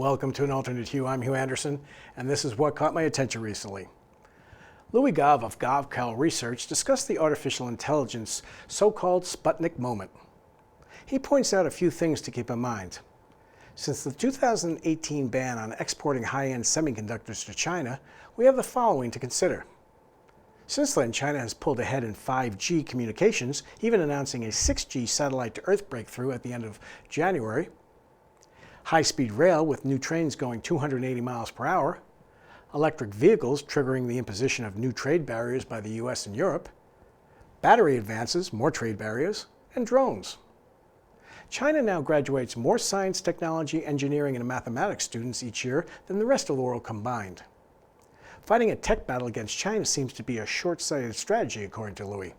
Welcome to An Alternate Hue. I'm Hugh Anderson, and this is what caught my attention recently. Louis Gove of GovCal Research discussed the artificial intelligence so-called Sputnik moment. He points out a few things to keep in mind. Since the 2018 ban on exporting high-end semiconductors to China, we have the following to consider. Since then, China has pulled ahead in 5G communications, even announcing a 6G satellite-to-Earth breakthrough at the end of January. High-speed rail with new trains going 280 miles per hour, electric vehicles triggering the imposition of new trade barriers by the US and Europe, battery advances, more trade barriers, and drones. China now graduates more science, technology, engineering, and mathematics students each year than the rest of the world combined. Fighting a tech battle against China seems to be a short-sighted strategy, according to Louis.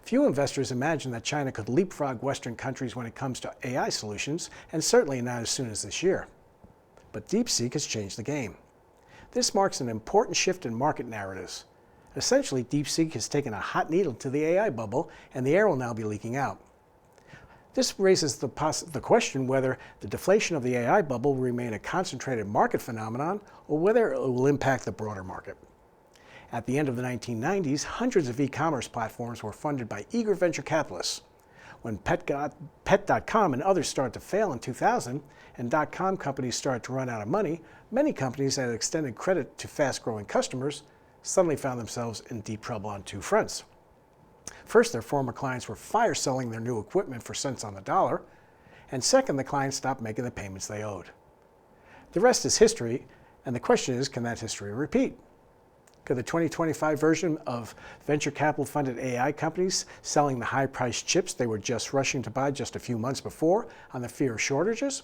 Few investors imagine that China could leapfrog Western countries when it comes to AI solutions, and certainly not as soon as this year. But DeepSeek has changed the game. This marks an important shift in market narratives. Essentially, DeepSeek has taken a hot needle to the AI bubble, and the air will now be leaking out. This raises the question whether the deflation of the AI bubble will remain a concentrated market phenomenon or whether it will impact the broader market. At the end of the 1990s, hundreds of e-commerce platforms were funded by eager venture capitalists. When Pet.com and others started to fail in 2000 and .com companies started to run out of money, many companies that had extended credit to fast-growing customers suddenly found themselves in deep trouble on two fronts. First, their former clients were fire-selling their new equipment for cents on the dollar, and second, the clients stopped making the payments they owed. The rest is history, and the question is, can that history repeat? Could the 2025 version of venture capital-funded AI companies selling the high-priced chips they were just rushing to buy just a few months before on the fear of shortages?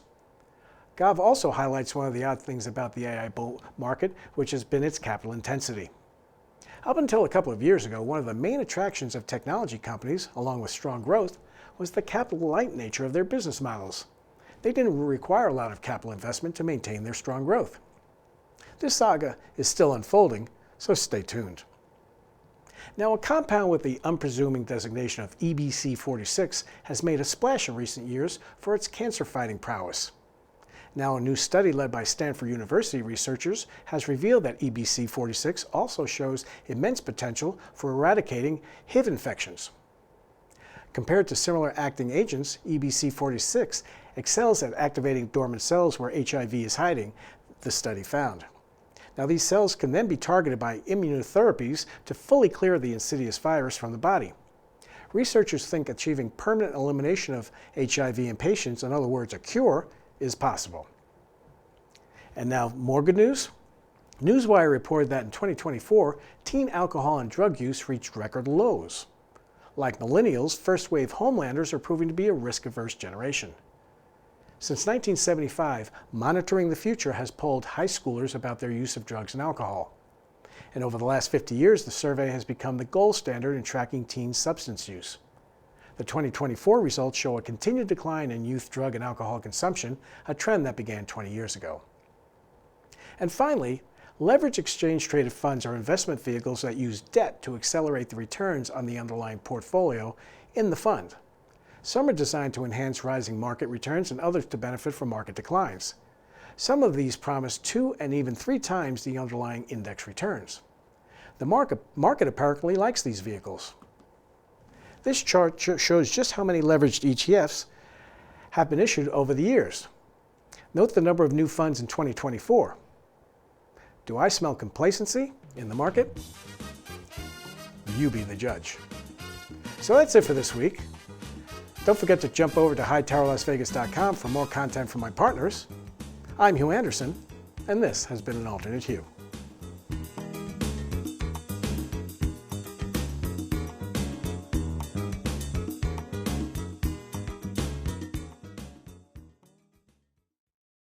Gove also highlights one of the odd things about the AI bull market, which has been its capital intensity. Up until a couple of years ago, one of the main attractions of technology companies, along with strong growth, was the capital-light nature of their business models. They didn't require a lot of capital investment to maintain their strong growth. This saga is still unfolding, so stay tuned. Now, a compound with the unpresuming designation of EBC46 has made a splash in recent years for its cancer-fighting prowess. Now, a new study led by Stanford University researchers has revealed that EBC46 also shows immense potential for eradicating HIV infections. Compared to similar acting agents, EBC46 excels at activating dormant cells where HIV is hiding, the study found. Now, these cells can then be targeted by immunotherapies to fully clear the insidious virus from the body. Researchers think achieving permanent elimination of HIV in patients, in other words, a cure, is possible. And now, more good news? Newswire reported that in 2024, teen alcohol and drug use reached record lows. Like millennials, first-wave homelanders are proving to be a risk-averse generation. Since 1975, Monitoring the Future has polled high schoolers about their use of drugs and alcohol. And over the last 50 years, the survey has become the gold standard in tracking teen substance use. The 2024 results show a continued decline in youth drug and alcohol consumption, a trend that began 20 years ago. And finally, leverage exchange-traded funds are investment vehicles that use debt to accelerate the returns on the underlying portfolio in the fund. Some are designed to enhance rising market returns and others to benefit from market declines. Some of these promise 2 and even 3 times the underlying index returns. The market apparently likes these vehicles. This chart shows just how many leveraged ETFs have been issued over the years. Note the number of new funds in 2024. Do I smell complacency in the market? You be the judge. So that's it for this week. Don't forget to jump over to hightowerlasvegas.com for more content from my partners. I'm Hugh Anderson, and this has been An Alternate Hue.